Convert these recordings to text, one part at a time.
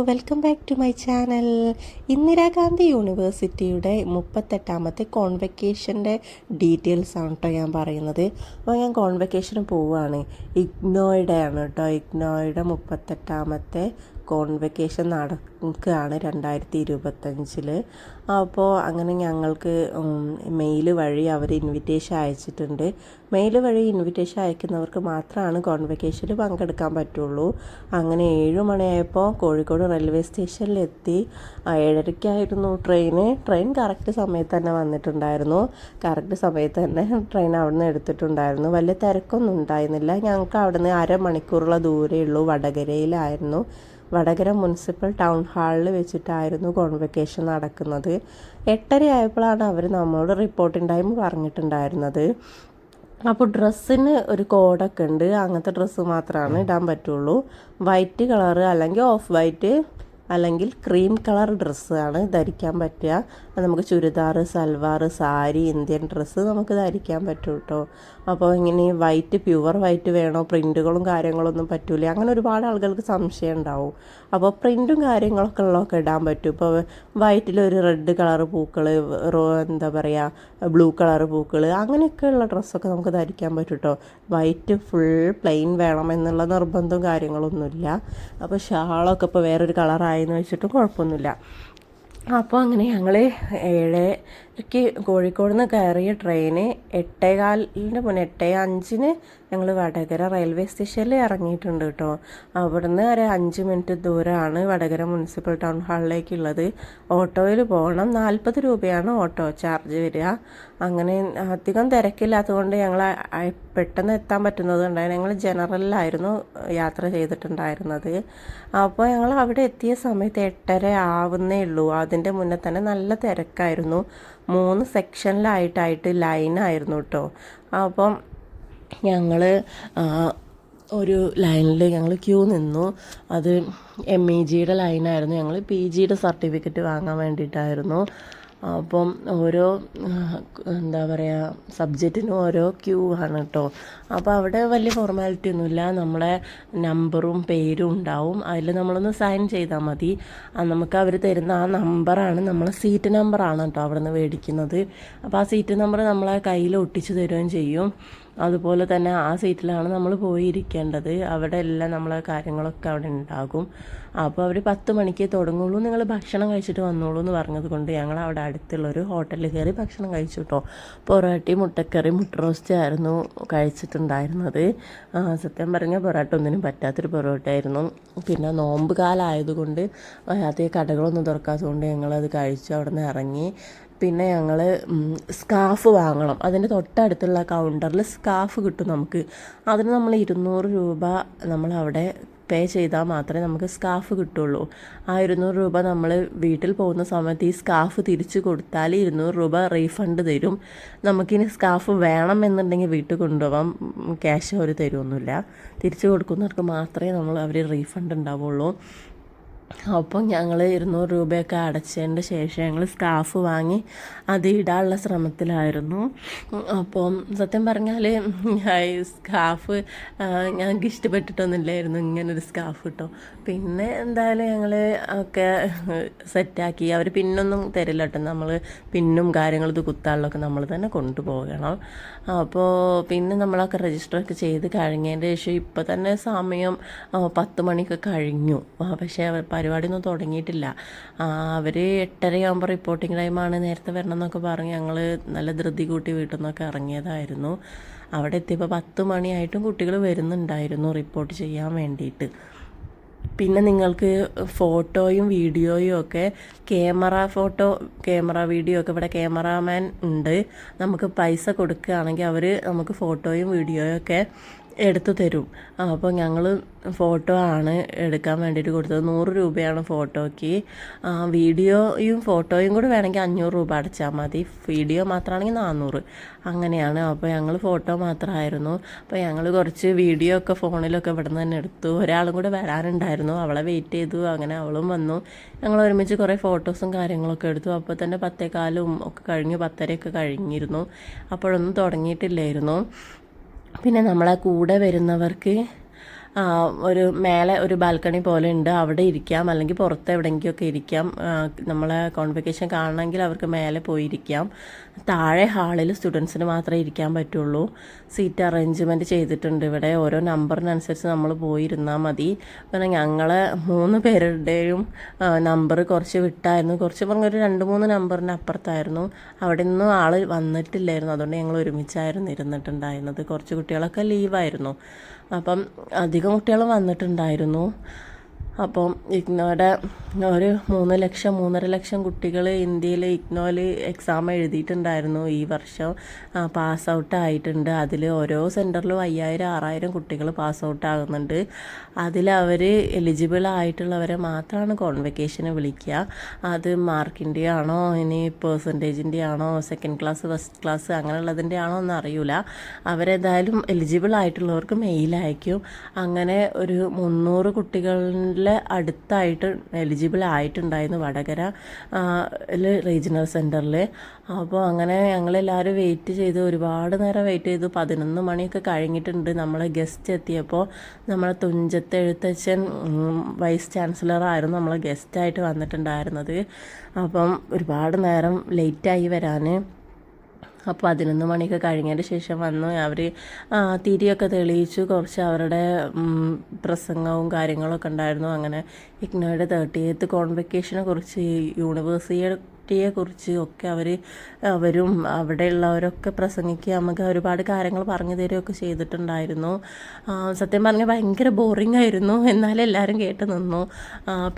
Welcome back to my channel. Indira Gandhi യൂണിവേഴ്സിറ്റിയുടെ 38ാമത്തെ കോൺവെക്കേഷൻ്റെ details ആണ് കേട്ടോ ഞാൻ പറയുന്നത്. അപ്പോൾ ഞാൻ കോൺവെക്കേഷന് പോവുകയാണ്. ഇഗ്നോയുടെ ആണ് കേട്ടോ. ഇഗ്നോയുടെ 38ാമത്തെ കോൺവെക്കേഷൻ നടക്കുകയാണ് 2025. അപ്പോൾ അങ്ങനെ ഞങ്ങൾക്ക് മെയിൽ വഴി അവർ ഇൻവിറ്റേഷൻ അയച്ചിട്ടുണ്ട്. മെയിൽ വഴി ഇൻവിറ്റേഷൻ അയക്കുന്നവർക്ക് മാത്രമാണ് കോൺവെക്കേഷനിൽ പങ്കെടുക്കാൻ പറ്റുള്ളൂ. അങ്ങനെ 7 മണിയായപ്പോൾ കോഴിക്കോട് റെയിൽവേ സ്റ്റേഷനിലെത്തി. 7:30-ക്കായിരുന്നു ട്രെയിൻ കറക്റ്റ് സമയത്ത് തന്നെ വന്നിട്ടുണ്ടായിരുന്നു. കറക്റ്റ് സമയത്ത് തന്നെ ട്രെയിൻ അവിടെ നിന്ന് എടുത്തിട്ടുണ്ടായിരുന്നു. വലിയ തിരക്കൊന്നും ഉണ്ടായിരുന്നില്ല. ഞങ്ങൾക്ക് അവിടെ നിന്ന് അരമണിക്കൂറുള്ള ദൂരമേ ഉള്ളൂ. വടകരയിലായിരുന്നു. വടകര മുനിസിപ്പൽ ടൗൺ ഹാളിൽ വെച്ചിട്ടായിരുന്നു കോൺവെക്കേഷൻ നടക്കുന്നത്. 8:30 ആയപ്പോഴാണ് അവർ നമ്മളോട് റിപ്പോർട്ടിംഗ് ടൈം പറഞ്ഞിട്ടുണ്ടായിരുന്നത്. അപ്പോൾ ഡ്രസ്സിന് ഒരു കോഡൊക്കെ ഉണ്ട്. അങ്ങനത്തെ ഡ്രസ്സ് മാത്രമാണ് ഇടാൻ പറ്റുള്ളൂ. വൈറ്റ് കളറ് അല്ലെങ്കിൽ ഓഫ് വൈറ്റ് അല്ലെങ്കിൽ ക്രീം കളർ ഡ്രസ്സാണ് ധരിക്കാൻ പറ്റുക. അത് നമുക്ക് ചുരിദാർ, സൽവാർ, സാരി, ഇന്ത്യൻ ഡ്രസ്സ് നമുക്ക് ധരിക്കാൻ പറ്റും കേട്ടോ. അപ്പോൾ ഇങ്ങനെ വൈറ്റ്, പ്യുവർ വൈറ്റ് വേണോ, പ്രിൻറ്റുകളും കാര്യങ്ങളൊന്നും പറ്റൂല, അങ്ങനെ ഒരുപാട് ആളുകൾക്ക് സംശയം ഉണ്ടാവും. അപ്പോൾ പ്രിൻറ്റും കാര്യങ്ങളൊക്കെ ഉള്ളതൊക്കെ ഇടാൻ പറ്റും. ഇപ്പോൾ വൈറ്റിലൊരു റെഡ് കളർ പൂക്കൾ, എന്താ പറയുക, ബ്ലൂ കളർ പൂക്കൾ, അങ്ങനെയൊക്കെയുള്ള ഡ്രസ്സൊക്കെ നമുക്ക് ധരിക്കാൻ പറ്റും കേട്ടോ. വൈറ്റ് ഫുൾ പ്ലെയിൻ വേണമെന്നുള്ള നിർബന്ധവും കാര്യങ്ങളൊന്നുമില്ല. അപ്പോൾ ഷാളൊക്കെ ഇപ്പോൾ വേറൊരു കളറായെന്ന് വെച്ചിട്ടും കുഴപ്പമൊന്നുമില്ല. അപ്പോൾ അങ്ങനെ ഞങ്ങൾ 7:00-ക്ക് കോഴിക്കോട് നിന്ന് കയറിയ ട്രെയിന് 8:15 മുന്നേ 8:05 ഞങ്ങൾ വടകര റെയിൽവേ സ്റ്റേഷനിൽ ഇറങ്ങിയിട്ടുണ്ട് കേട്ടോ. അവിടുന്ന് ഒരു 5 മിനിറ്റ് ദൂരമാണ് വടകര മുനിസിപ്പൽ ടൗൺ ഹാളിലേക്കുള്ളത്. ഓട്ടോയിൽ പോകണം. 40 രൂപയാണ് ഓട്ടോ ചാർജ് വരിക. അങ്ങനെ അധികം തിരക്കില്ലാത്തതുകൊണ്ട് ഞങ്ങൾ പെട്ടെന്ന് എത്താൻ പറ്റുന്നത് ഉണ്ടായിരുന്നു. ഞങ്ങൾ ജനറലിലായിരുന്നു യാത്ര ചെയ്തിട്ടുണ്ടായിരുന്നത്. അപ്പോൾ ഞങ്ങൾ അവിടെ എത്തിയ സമയത്ത് 8:30 ആവുന്നേ ഉള്ളൂ. അതിൻ്റെ മുന്നേ തന്നെ നല്ല തിരക്കായിരുന്നു. 3 സെക്ഷനിലായിട്ടായിട്ട് ലൈനായിരുന്നു കേട്ടോ. അപ്പം ഞങ്ങൾ ഒരു ലൈനിൽ ഞങ്ങൾ ക്യൂ നിന്നു. അത് MEGയുടെ ലൈനായിരുന്നു. ഞങ്ങൾ PGയുടെ സർട്ടിഫിക്കറ്റ് വാങ്ങാൻ വേണ്ടിയിട്ടായിരുന്നു. അപ്പം ഓരോ എന്താ പറയുക, സബ്ജക്റ്റിനും ഓരോ ക്യൂ ആണ് കേട്ടോ. അപ്പോൾ അവിടെ വലിയ ഫോർമാലിറ്റി ഒന്നുമില്ല. നമ്മളെ നമ്പറും പേരും ഉണ്ടാവും. അതിൽ നമ്മളൊന്ന് സൈൻ ചെയ്താൽ മതി. നമുക്ക് അവർ തരുന്ന ആ നമ്പറാണ്, നമ്മളെ സീറ്റ് നമ്പറാണ് കേട്ടോ അവിടെ നിന്ന് മേടിക്കുന്നത്. അപ്പോൾ ആ സീറ്റ് നമ്പർ നമ്മളെ കയ്യിൽ ഒട്ടിച്ച് തരുകയും ചെയ്യും. അതുപോലെ തന്നെ ആ സീറ്റിലാണ് നമ്മൾ പോയിരിക്കേണ്ടത്. അവിടെ എല്ലാം നമ്മളെ കാര്യങ്ങളൊക്കെ അവിടെ ഉണ്ടാകും. അപ്പോൾ അവർ 10 മണിക്ക് തുടങ്ങുള്ളൂ, നിങ്ങൾ ഭക്ഷണം കഴിച്ചിട്ട് വന്നോളൂ എന്ന് പറഞ്ഞത് കൊണ്ട് ഞങ്ങൾ അവിടെ അടുത്തുള്ളൊരു ഹോട്ടലിൽ കയറി ഭക്ഷണം കഴിച്ചു കേട്ടോ. പൊറോട്ടയും മുട്ടക്കറി, മുട്ട റോസ്റ്റ് ആയിരുന്നു കഴിച്ചിട്ടുണ്ടായിരുന്നത്. സത്യം പറഞ്ഞാൽ പൊറോട്ട ഒന്നിനും പറ്റാത്തൊരു പൊറോട്ടയായിരുന്നു. പിന്നെ നോമ്പ് കാലമായതുകൊണ്ട് അതേ കടകളൊന്നും തുറക്കാത്തതുകൊണ്ട് ഞങ്ങളത് കഴിച്ചു. അവിടെ നിന്ന് ഇറങ്ങി. പിന്നെ ഞങ്ങൾ സ്കാർഫ് വാങ്ങണം. അതിൻ്റെ തൊട്ടടുത്തുള്ള കൗണ്ടറിൽ സ്കാർഫ് കിട്ടും നമുക്ക്. അതിന് നമ്മൾ 200 രൂപ നമ്മളവിടെ പേ ചെയ്താൽ മാത്രമേ നമുക്ക് സ്കാർഫ് കിട്ടുള്ളൂ. ആ 200 രൂപ നമ്മൾ വീട്ടിൽ പോകുന്ന സമയത്ത് ഈ സ്കാർഫ് തിരിച്ചു കൊടുത്താൽ 200 രൂപ റീഫണ്ട് തരും. നമുക്കിനി സ്കാർഫ് വേണമെന്നുണ്ടെങ്കിൽ വീട്ടിൽ കൊണ്ടുപോകാം. ക്യാഷ് അവർ തരുമൊന്നുമില്ല. തിരിച്ചു കൊടുക്കുന്നവർക്ക് മാത്രമേ അവർ റീഫണ്ട് ഉണ്ടാവുള്ളൂ. അപ്പം ഞങ്ങൾ 200 രൂപയൊക്കെ അടച്ചതിൻ്റെ ശേഷം ഞങ്ങൾ സ്കാർഫ് വാങ്ങി അത് ഇടാനുള്ള ശ്രമത്തിലായിരുന്നു. അപ്പം സത്യം പറഞ്ഞാൽ സ്കാർഫ് ഞങ്ങൾക്ക് ഇഷ്ടപ്പെട്ടിട്ടൊന്നുമില്ലായിരുന്നു ഇങ്ങനൊരു സ്കാർഫ് കേട്ടോ. പിന്നെ എന്തായാലും ഞങ്ങൾ ഒക്കെ സെറ്റാക്കി. അവർ പിന്നൊന്നും തരില്ല കേട്ടോ. നമ്മൾ പിന്നും കാര്യങ്ങളും ഇത് കുത്താളിലൊക്കെ നമ്മൾ തന്നെ കൊണ്ടുപോകണം. അപ്പോൾ പിന്നെ നമ്മളൊക്കെ രജിസ്റ്ററൊക്കെ ചെയ്ത് കഴിഞ്ഞതിൻ്റെ ശേഷം ഇപ്പോൾ തന്നെ സമയം 10 മണിയൊക്കെ കഴിഞ്ഞു. പക്ഷേ പരിപാടിയൊന്നും തുടങ്ങിയിട്ടില്ല. അവർ 8:30 ആകുമ്പോൾ റിപ്പോർട്ടിംഗ് ടൈമാണ്, നേരത്തെ വരണം എന്നൊക്കെ പറഞ്ഞ് ഞങ്ങൾ നല്ല ധൃതി കൂട്ടി വീട്ടിൽ നിന്നൊക്കെ ഇറങ്ങിയതായിരുന്നു. അവിടെ എത്തിയപ്പോൾ 10 മണിയായിട്ടും കുട്ടികൾ വരുന്നുണ്ടായിരുന്നു റിപ്പോർട്ട് ചെയ്യാൻ വേണ്ടിയിട്ട്. പിന്നെ നിങ്ങൾക്ക് ഫോട്ടോയും വീഡിയോയും ഒക്കെ ക്യാമറ വീഡിയോ ഒക്കെ ഇവിടെ ക്യാമറാമാൻ ഉണ്ട്. നമുക്ക് പൈസ കൊടുക്കുകയാണെങ്കിൽ അവർ നമുക്ക് ഫോട്ടോയും വീഡിയോയും ഒക്കെ എടുത്തു തരും. അപ്പോൾ ഞങ്ങൾ ഫോട്ടോ ആണ് എടുക്കാൻ വേണ്ടിയിട്ട് കൊടുത്തത്. 100 രൂപയാണ് ഫോട്ടോയ്ക്ക്. വീഡിയോയും ഫോട്ടോയും കൂടി വേണമെങ്കിൽ 500 രൂപ അടച്ചാൽ മതി. വീഡിയോ മാത്രമാണെങ്കിൽ 400. അങ്ങനെയാണ്. അപ്പോൾ ഞങ്ങൾ ഫോട്ടോ മാത്രമായിരുന്നു. അപ്പോൾ ഞങ്ങൾ കുറച്ച് വീഡിയോ ഒക്കെ ഫോണിലൊക്കെ ഇവിടെ നിന്ന് തന്നെ എടുത്തു. ഒരാളും കൂടെ വരാനുണ്ടായിരുന്നു, അവളെ വെയിറ്റ് ചെയ്തു. അങ്ങനെ അവളും വന്നു. ഞങ്ങൾ ഒരുമിച്ച് കുറേ ഫോട്ടോസും കാര്യങ്ങളൊക്കെ എടുത്തു. അപ്പോൾ തന്നെ 10:15 ഒക്കെ കഴിഞ്ഞു, 10:30 കഴിഞ്ഞിരുന്നു. അപ്പോഴൊന്നും തുടങ്ങിയിട്ടില്ലായിരുന്നു. പിന്നെ നമ്മളെ കൂടെ വരുന്നവർക്ക് ഒരു മേലെ ഒരു ബാൽക്കണി പോലെ ഉണ്ട്, അവിടെ ഇരിക്കാം, അല്ലെങ്കിൽ പുറത്ത് എവിടെയെങ്കിലുമൊക്കെ ഇരിക്കാം. നമ്മളെ കോൺവെക്കേഷൻ കാണണമെങ്കിൽ അവർക്ക് മേലെ പോയിരിക്കാം. താഴെ ഹാളിൽ സ്റ്റുഡൻസിന് മാത്രമേ ഇരിക്കാൻ പറ്റുള്ളൂ. സീറ്റ് അറേഞ്ച്മെൻറ്റ് ചെയ്തിട്ടുണ്ട് ഇവിടെ. ഓരോ നമ്പറിനനുസരിച്ച് നമ്മൾ പോയിരുന്നാൽ മതി. പിന്നെ ഞങ്ങൾ 3 പേരുടെയും നമ്പർ കുറച്ച് വിട്ടായിരുന്നു. കുറച്ച് പറഞ്ഞൊരു 2-3 നമ്പറിന് അപ്പുറത്തായിരുന്നു. അവിടെ നിന്നും ആൾ വന്നിട്ടില്ലായിരുന്നു. അതുകൊണ്ട് ഞങ്ങൾ ഒരുമിച്ചായിരുന്നു ഇരുന്നിട്ടുണ്ടായിരുന്നത്. കുറച്ച് കുട്ടികളൊക്കെ ലീവായിരുന്നു. അപ്പം അധികം കുട്ടികളും വന്നിട്ടുണ്ടായിരുന്നു. അപ്പം ഇഗ്നോയുടെ ഒരു 3 ലക്ഷം 3.5 ലക്ഷം കുട്ടികൾ ഇന്ത്യയിൽ ഇഗ്നോയിൽ എക്സാം എഴുതിയിട്ടുണ്ടായിരുന്നു. ഈ വർഷം പാസ് ഔട്ട് ആയിട്ടുണ്ട്. അതിൽ ഓരോ സെൻറ്ററിലും 5000-6000 കുട്ടികൾ പാസ് ഔട്ട് ആകുന്നുണ്ട്. അതിലവർ എലിജിബിൾ ആയിട്ടുള്ളവരെ മാത്രമാണ് കോൺവെക്കേഷന് വിളിക്കുക. അത് മാർക്കിൻ്റെ ആണോ ഇനി പേഴ്സൻറ്റേജിൻ്റെ ആണോ സെക്കൻഡ് ക്ലാസ് ഫസ്റ്റ് ക്ലാസ് അങ്ങനെയുള്ളതിൻ്റെ ആണോ എന്ന് അറിയില്ല. അവരെന്തായാലും എലിജിബിൾ ആയിട്ടുള്ളവർക്ക് മെയിൽ അയക്കും. അങ്ങനെ ഒരു 300 കുട്ടികളുടെ അടുത്തായിട്ട് എലിജിബിൾ ആയിട്ടുണ്ടായിരുന്നു വടകര റീജിയണൽ സെൻറ്ററിൽ. അപ്പോൾ അങ്ങനെ ഞങ്ങളെല്ലാവരും വെയിറ്റ് ചെയ്ത് ഒരുപാട് നേരം വെയിറ്റ് ചെയ്തു. 11 മണിയൊക്കെ കഴിഞ്ഞിട്ടുണ്ട്. നമ്മൾ ഗസ്റ്റ് എത്തിയപ്പോൾ നമ്മളെ തുഞ്ചത്ത് എഴുത്തച്ഛൻ വൈസ് ചാൻസലറായിരുന്നു നമ്മൾ ഗസ്റ്റായിട്ട് വന്നിട്ടുണ്ടായിരുന്നത്. അപ്പം ഒരുപാട് നേരം ലേറ്റായി വരാൻ. അപ്പോൾ 11 മണിയൊക്കെ കഴിഞ്ഞതിന് ശേഷം വന്നു. അവർ തിരിയൊക്കെ തെളിയിച്ചു. കുറച്ച് അവരുടെ പ്രസംഗവും കാര്യങ്ങളൊക്കെ ഉണ്ടായിരുന്നു. അങ്ങനെ ഇഗ്നോയുടെ 30th കോൺവെക്കേഷനെ കുറിച്ച് യൂണിവേഴ്സിറ്റിയെക്കുറിച്ച് ഒക്കെ അവരും അവിടെയുള്ളവരൊക്കെ പ്രസംഗിക്കുക, നമുക്ക് ഒരുപാട് കാര്യങ്ങൾ പറഞ്ഞു തരികയൊക്കെ ചെയ്തിട്ടുണ്ടായിരുന്നു. സത്യം പറഞ്ഞാൽ ഭയങ്കര ബോറിംഗ് ആയിരുന്നു, എന്നാലും എല്ലാവരും കേട്ട് നിന്നു.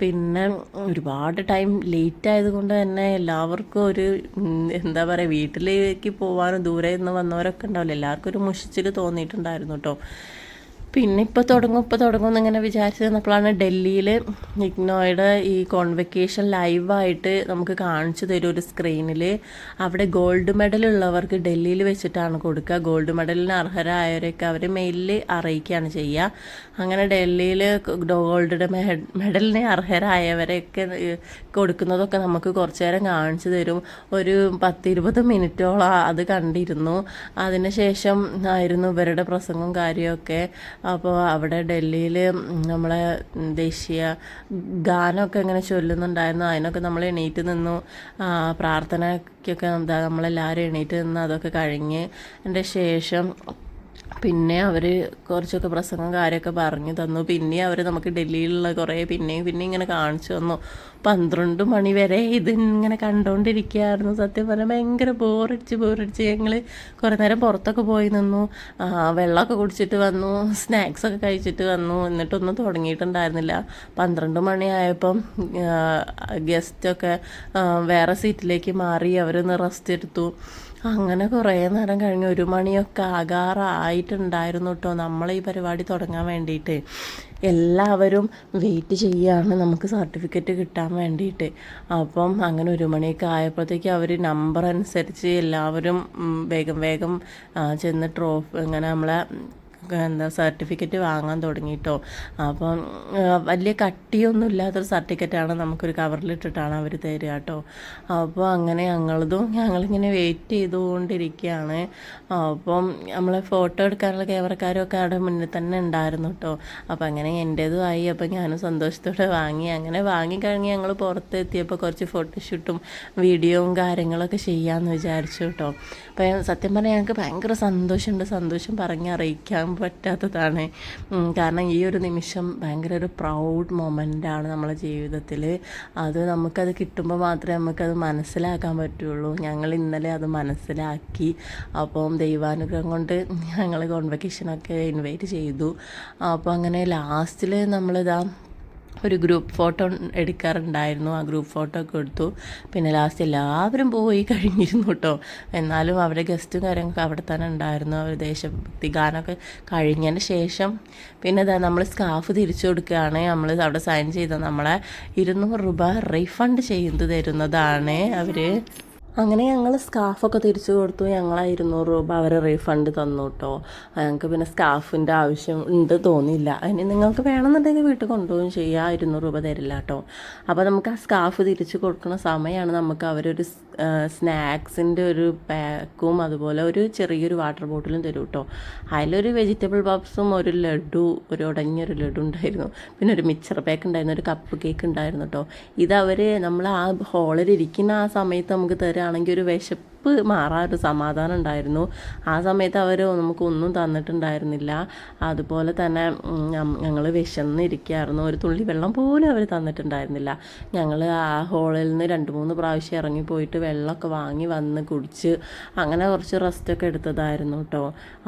പിന്നെ ഒരുപാട് ടൈം ലേറ്റ് ആയതുകൊണ്ട് തന്നെ എല്ലാവർക്കും ഒരു എന്താ പറയുക, വീട്ടിലേക്ക് പോകാനും ദൂരെ നിന്ന് വന്നവരൊക്കെ ഉണ്ടാവില്ല, എല്ലാവർക്കും ഒരു മുഷിച്ചിൽ തോന്നിയിട്ടുണ്ടായിരുന്നു കേട്ടോ. പിന്നെ ഇപ്പോൾ തുടങ്ങും എന്നിങ്ങനെ വിചാരിച്ച് നിന്നപ്പോഴാണ് ഡൽഹിയിൽ ഇഗ്നോയുടെ ഈ കോൺവെക്കേഷൻ ലൈവായിട്ട് നമുക്ക് കാണിച്ചു തരും ഒരു സ്ക്രീനിൽ. അവിടെ ഗോൾഡ് മെഡൽ ഉള്ളവർക്ക് ഡൽഹിയിൽ വെച്ചിട്ടാണ് കൊടുക്കുക. ഗോൾഡ് മെഡലിന് അർഹരായവരൊക്കെ അവർ മെയിലിൽ അറിയിക്കുകയാണ് ചെയ്യുക. അങ്ങനെ ഡൽഹിയിൽ ഗോൾഡ് മെഡലിന് അർഹരായവരെയൊക്കെ കൊടുക്കുന്നതൊക്കെ നമുക്ക് കുറച്ച് നേരം കാണിച്ചു തരും. ഒരു 10-20 മിനിറ്റോളം അത് കണ്ടിരുന്നു. അതിന് ശേഷം ആയിരുന്നു ഇവരുടെ പ്രസംഗവും കാര്യമൊക്കെ. അപ്പോൾ അവിടെ ഡൽഹിയിൽ നമ്മളെ ദേശീയ ഗാനമൊക്കെ ഇങ്ങനെ ചൊല്ലുന്നുണ്ടായിരുന്നു. അതിനൊക്കെ നമ്മൾ എണീറ്റ് നിന്നു. പ്രാർത്ഥനയ്ക്കൊക്കെ നമ്മളെല്ലാവരും എണീറ്റ് നിന്ന് അതൊക്കെ കഴിഞ്ഞ് എൻ്റെ ശേഷം പിന്നെ അവർ കുറച്ചൊക്കെ പ്രസംഗം കാര്യമൊക്കെ പറഞ്ഞു തന്നു. പിന്നെ അവർ നമുക്ക് ഡൽഹിയിലുള്ള കുറേ പിന്നെയും ഇങ്ങനെ കാണിച്ചു തന്നു. 12 മണി വരെ ഇതിങ്ങനെ കണ്ടുകൊണ്ടിരിക്കുകയായിരുന്നു. സത്യം പറഞ്ഞാൽ ഭയങ്കര ബോറടിച്ച് ഞങ്ങൾ കുറേ നേരം പുറത്തൊക്കെ പോയി നിന്നു. വെള്ളമൊക്കെ കുടിച്ചിട്ട് വന്നു, സ്നാക്സൊക്കെ കഴിച്ചിട്ട് വന്നു. എന്നിട്ടൊന്നും തുടങ്ങിയിട്ടുണ്ടായിരുന്നില്ല. 12 മണിയായപ്പം ഗസ്റ്റൊക്കെ വേറെ സീറ്റിലേക്ക് മാറി, അവരൊന്ന് റെസ്റ്റ് എടുത്തു. അങ്ങനെ കുറേ നേരം കഴിഞ്ഞ് 1 മണിയൊക്കെ ആകാറായിട്ടുണ്ടായിരുന്നു കേട്ടോ നമ്മളെ ഈ പരിപാടി തുടങ്ങാൻ വേണ്ടിയിട്ട്. എല്ലാവരും വെയിറ്റ് ചെയ്യുകയാണ് നമുക്ക് സർട്ടിഫിക്കറ്റ് കിട്ടാൻ വേണ്ടിയിട്ട്. അപ്പം അങ്ങനെ 1 മണിയൊക്കെ ആയപ്പോഴത്തേക്ക് അവർ നമ്പർ അനുസരിച്ച് എല്ലാവരും വേഗം ചെന്ന് ഇങ്ങനെ നമ്മളെ സർട്ടിഫിക്കറ്റ് വാങ്ങാൻ തുടങ്ങിയിട്ടോ. അപ്പം വലിയ കട്ടിയൊന്നും ഇല്ലാത്തൊരു സർട്ടിഫിക്കറ്റാണ്, നമുക്കൊരു കവറിലിട്ടിട്ടാണ് അവർ തരിക കേട്ടോ. അപ്പോൾ അങ്ങനെ ഞങ്ങളിങ്ങനെ വെയിറ്റ് ചെയ്തുകൊണ്ടിരിക്കുകയാണ്. അപ്പം നമ്മളെ ഫോട്ടോ എടുക്കാനുള്ള ക്യാമറക്കാരൊക്കെ അവിടെ മുന്നിൽ തന്നെ ഉണ്ടായിരുന്നു കേട്ടോ. അപ്പം അങ്ങനെ എൻ്റേതും ആയി. അപ്പം ഞാനും സന്തോഷത്തോടെ വാങ്ങി. അങ്ങനെ വാങ്ങിക്കഴിഞ്ഞ് ഞങ്ങൾ പുറത്തെത്തിയപ്പോൾ കുറച്ച് ഫോട്ടോഷൂട്ടും വീഡിയോയും കാര്യങ്ങളൊക്കെ ചെയ്യാമെന്ന് വിചാരിച്ചു കേട്ടോ. അപ്പം സത്യം പറഞ്ഞാൽ ഞങ്ങൾക്ക് ഭയങ്കര സന്തോഷം പറഞ്ഞറിയിക്കാൻ പറ്റാത്തതാണ്. കാരണം ഈ ഒരു നിമിഷം ഭയങ്കര ഒരു പ്രൗഡ് മൊമെൻ്റാണ് നമ്മളെ ജീവിതത്തിൽ. നമുക്കത് കിട്ടുമ്പോൾ മാത്രമേ നമുക്കത് മനസ്സിലാക്കാൻ പറ്റുള്ളൂ. ഞങ്ങൾ ഇന്നലെ അത് മനസ്സിലാക്കി. അപ്പം ദൈവാനുഗ്രഹം കൊണ്ട് ഞങ്ങൾ കോൺവെക്കേഷനൊക്കെ ഇൻവൈറ്റ് ചെയ്തു. അപ്പോൾ അങ്ങനെ ലാസ്റ്റിൽ നമ്മളിതാ ഒരു ഗ്രൂപ്പ് ഫോട്ടോ എടുക്കാറുണ്ടായിരുന്നു. ആ ഗ്രൂപ്പ് ഫോട്ടോ ഒക്കെ എടുത്തു. പിന്നെ ലാസ്റ്റ് എല്ലാവരും പോയി കഴിഞ്ഞിരുന്നു കേട്ടോ. എന്നാലും അവരുടെ ഗസ്റ്റും കാര്യങ്ങളൊക്കെ അവിടെ തന്നെ ഉണ്ടായിരുന്നു. അവർ ദേശഭക്തി ഗാനമൊക്കെ കഴിഞ്ഞതിന് ശേഷം പിന്നെ നമ്മൾ സ്കാർഫ് തിരിച്ചു കൊടുക്കുകയാണ്. നമ്മൾ അവിടെ സൈൻ ചെയ്ത നമ്മളെ 200 രൂപ റീഫണ്ട് ചെയ്ത് തരുന്നതാണ് അവർ. അങ്ങനെ ഞങ്ങൾ സ്കാർഫൊക്കെ തിരിച്ചു കൊടുത്തു. ഞങ്ങൾ 200 രൂപ അവർ റീഫണ്ട് തന്നു കേട്ടോ. ഞങ്ങൾക്ക് പിന്നെ സ്കാർഫിൻ്റെ ആവശ്യം ഉണ്ട് തോന്നിയില്ല. അതിന് നിങ്ങൾക്ക് വേണമെന്നുണ്ടെങ്കിൽ വീട്ടിൽ കൊണ്ടുപോകുകയും ചെയ്യുക, 200 രൂപ തരില്ല കേട്ടോ. അപ്പോൾ നമുക്ക് ആ സ്കാർഫ് തിരിച്ചു കൊടുക്കുന്ന സമയമാണ് നമുക്ക് അവരൊരു സ്നാക്സിൻ്റെ ഒരു പാക്കും അതുപോലെ ഒരു ചെറിയൊരു വാട്ടർ ബോട്ടിലും തരും കേട്ടോ. അതിലൊരു വെജിറ്റബിൾ പപ്സും ഒരു ലഡു, ഒരു ഉടഞ്ഞൊരു ലഡു ഉണ്ടായിരുന്നു, പിന്നെ ഒരു മിക്സർ പാക്ക് ഉണ്ടായിരുന്നു, ഒരു കപ്പ് കേക്ക് ഉണ്ടായിരുന്നു കേട്ടോ. ഇതവർ നമ്മൾ ആ ഹോളിൽ ഇരിക്കുന്ന ആ സമയത്ത് നമുക്ക് തരുകയാണെങ്കിൽ ഒരു വിശപ്പ് മാറാൻ ഒരു സമാധാനം ഉണ്ടായിരുന്നു. ആ സമയത്ത് അവർ നമുക്കൊന്നും തന്നിട്ടുണ്ടായിരുന്നില്ല. അതുപോലെ തന്നെ ഞങ്ങൾ വിശന്നിരിക്കുകയായിരുന്നു. ഒരു തുള്ളി വെള്ളം പോലും അവർ തന്നിട്ടുണ്ടായിരുന്നില്ല. ഞങ്ങൾ ആ ഹോളിൽ നിന്ന് 2-3 പ്രാവശ്യം ഇറങ്ങിപ്പോയിട്ട് വെള്ളമൊക്കെ വാങ്ങി വന്ന് കുടിച്ച് അങ്ങനെ കുറച്ച് റെസ്റ്റൊക്കെ എടുത്തതായിരുന്നു കേട്ടോ.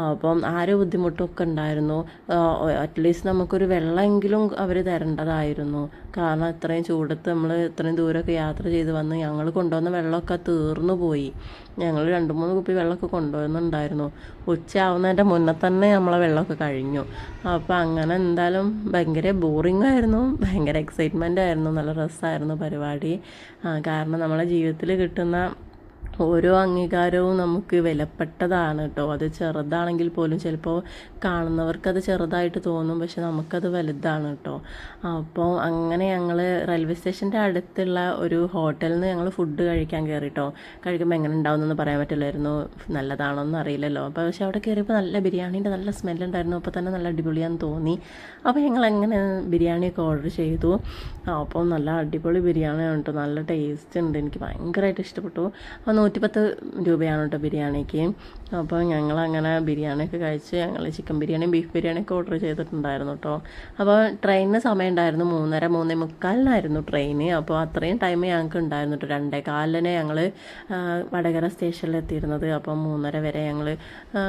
അപ്പം ആ ഒരു ബുദ്ധിമുട്ടൊക്കെ ഉണ്ടായിരുന്നു. അറ്റ്ലീസ്റ്റ് നമുക്കൊരു വെള്ളമെങ്കിലും അവർ തരേണ്ടതായിരുന്നു. കാരണം ഇത്രയും ചൂടത്ത് നമ്മൾ ഇത്രയും ദൂരമൊക്കെ യാത്ര ചെയ്ത് വന്ന് ഞങ്ങൾ കൊണ്ടുവന്ന വെള്ളമൊക്കെ തീർന്നു പോയി. ഞങ്ങൾ 2-3 കുപ്പി വെള്ളമൊക്കെ കൊണ്ടുവന്നുണ്ടായിരുന്നു. ഉച്ചയാവുന്നതിൻ്റെ മുന്നേ തന്നെ നമ്മളെ വെള്ളമൊക്കെ കഴിഞ്ഞു. അപ്പോൾ അങ്ങനെ എന്തായാലും ഭയങ്കര ബോറിംഗ് ആയിരുന്നു, ഭയങ്കര എക്സൈറ്റ്മെൻ്റ് ആയിരുന്നു, നല്ല രസമായിരുന്നു പരിപാടി. കാരണം നമ്മളെ ജീവിതത്തിൽ കിട്ടുന്ന ഓരോ അംഗീകാരവും നമുക്ക് വിലപ്പെട്ടതാണ് കേട്ടോ. അത് ചെറുതാണെങ്കിൽ പോലും ചിലപ്പോൾ കാണുന്നവർക്കത് ചെറുതായിട്ട് തോന്നും, പക്ഷെ നമുക്കത് വലുതാണ് കേട്ടോ. അപ്പോൾ അങ്ങനെ ഞങ്ങൾ റെയിൽവേ സ്റ്റേഷൻ്റെ അടുത്തുള്ള ഒരു ഹോട്ടലിൽ നിന്ന് ഞങ്ങൾ ഫുഡ് കഴിക്കാൻ കയറി കേട്ടോ. കഴിക്കുമ്പോൾ എങ്ങനെ ഉണ്ടാവുമെന്നൊന്നും പറയാൻ പറ്റില്ലായിരുന്നു, നല്ലതാണോന്നും അറിയില്ലല്ലോ. അപ്പോൾ പക്ഷെ അവിടെ കയറിയപ്പോൾ നല്ല ബിരിയാണീൻ്റെ നല്ല സ്മെല്ലുണ്ടായിരുന്നു. അപ്പോൾ തന്നെ നല്ല അടിപൊളിയാന്ന് തോന്നി. അപ്പോൾ ഞങ്ങൾ അങ്ങനെ ബിരിയാണിയൊക്കെ ഓർഡർ ചെയ്തു. അപ്പോൾ നല്ല അടിപൊളി ബിരിയാണിയാണ് കേട്ടോ, നല്ല ടേസ്റ്റ് ഉണ്ട്, എനിക്ക് ഭയങ്കരമായിട്ട് ഇഷ്ടപ്പെട്ടു. അപ്പോൾ 110 രൂപയാണ് കേട്ടോ ബിരിയാണിക്ക്. അപ്പോൾ ഞങ്ങളങ്ങനെ ബിരിയാണിയൊക്കെ കഴിച്ച് ഞങ്ങൾ ചിക്കൻ ബിരിയാണിയും ബീഫ് ബിരിയാണിയൊക്കെ ഓർഡർ ചെയ്തിട്ടുണ്ടായിരുന്നു കേട്ടോ. അപ്പോൾ ട്രെയിനിന് സമയം ഉണ്ടായിരുന്നു, 3:30-3:45 ട്രെയിന്. അപ്പോൾ അത്രയും ടൈം ഞങ്ങൾക്ക് ഉണ്ടായിരുന്നു കേട്ടോ. 2:15 ഞങ്ങൾ വടകര സ്റ്റേഷനിൽ എത്തിയിരുന്നത്. അപ്പോൾ 3:30 വരെ ഞങ്ങൾ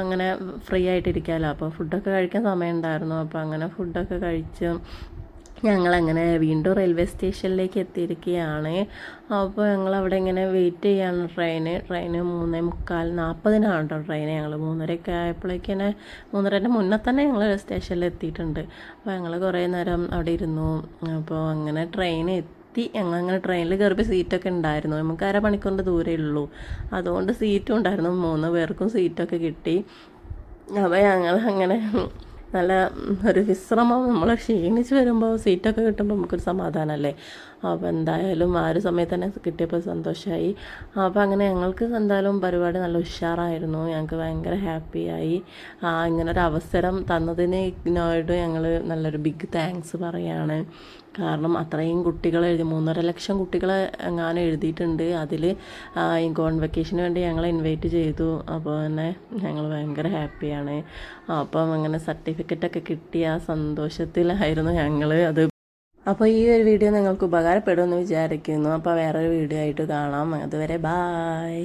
അങ്ങനെ ഫ്രീ ആയിട്ടിരിക്കാമല്ലോ. അപ്പോൾ ഫുഡൊക്കെ കഴിക്കാൻ സമയം ഉണ്ടായിരുന്നു. അപ്പോൾ അങ്ങനെ ഫുഡൊക്കെ കഴിച്ച് ഞങ്ങളങ്ങനെ വീണ്ടും റെയിൽവേ സ്റ്റേഷനിലേക്ക് എത്തിയിരിക്കുകയാണ്. അപ്പോൾ ഞങ്ങളവിടെ ഇങ്ങനെ വെയിറ്റ് ചെയ്യാണ് ട്രെയിന് 3:40 കേട്ടോ ട്രെയിന്. ഞങ്ങൾ 3:30 ആയപ്പോഴേക്ക് തന്നെ 3:30 മുന്നേ തന്നെ ഞങ്ങൾ സ്റ്റേഷനിൽ എത്തിയിട്ടുണ്ട്. അപ്പോൾ ഞങ്ങൾ കുറേ നേരം അവിടെ ഇരുന്നു. അപ്പോൾ അങ്ങനെ ട്രെയിൻ എത്തി. ഞങ്ങളങ്ങനെ ട്രെയിനിൽ കയറിയപ്പോൾ സീറ്റൊക്കെ ഉണ്ടായിരുന്നു. നമുക്ക് 1/2 മണിക്കൂറിൻ്റെ ദൂരമേ ഉള്ളൂ, അതുകൊണ്ട് സീറ്റും ഉണ്ടായിരുന്നു. 3 പേർക്കും സീറ്റൊക്കെ കിട്ടി. അപ്പോൾ ഞങ്ങൾ അങ്ങനെ നല്ല ഒരു വിശ്രമം, നമ്മൾ ക്ഷീണിച്ച് വരുമ്പോൾ സീറ്റൊക്കെ കിട്ടുമ്പോൾ നമുക്കൊരു സമാധാനമല്ലേ. അപ്പോൾ എന്തായാലും ആ ഒരു സമയത്ത് തന്നെ കിട്ടിയപ്പോൾ സന്തോഷമായി. അപ്പോൾ അങ്ങനെ ഞങ്ങൾക്ക് എന്തായാലും പരിപാടി നല്ല ഉഷാറായിരുന്നു. ഞങ്ങൾക്ക് ഭയങ്കര ഹാപ്പിയായി. ഇങ്ങനൊരു അവസരം തന്നതിന് ഇഗ്നോയോട് ഞങ്ങൾ നല്ലൊരു ബിഗ് താങ്ക്സ് പറയുകയാണ്. കാരണം അത്രയും കുട്ടികൾ 3.5 ലക്ഷം കുട്ടികൾ എങ്ങാനും എഴുതിയിട്ടുണ്ട്. അതിൽ ഈ കോൺവെക്കേഷന് വേണ്ടി ഞങ്ങളെ ഇൻവൈറ്റ് ചെയ്തു. അപ്പോൾ തന്നെ ഞങ്ങൾ ഭയങ്കര ഹാപ്പിയാണ്. അപ്പം അങ്ങനെ സർട്ടിഫിക്കറ്റൊക്കെ കിട്ടിയ ആ സന്തോഷത്തിലായിരുന്നു ഞങ്ങൾ. അപ്പോൾ ഈ ഒരു വീഡിയോ നിങ്ങൾക്ക് ഉപകാരപ്പെടുമെന്ന് വിചാരിക്കുന്നു. അപ്പോൾ വേറൊരു വീഡിയോ ആയിട്ട് കാണാം. അതുവരെ ബായ്.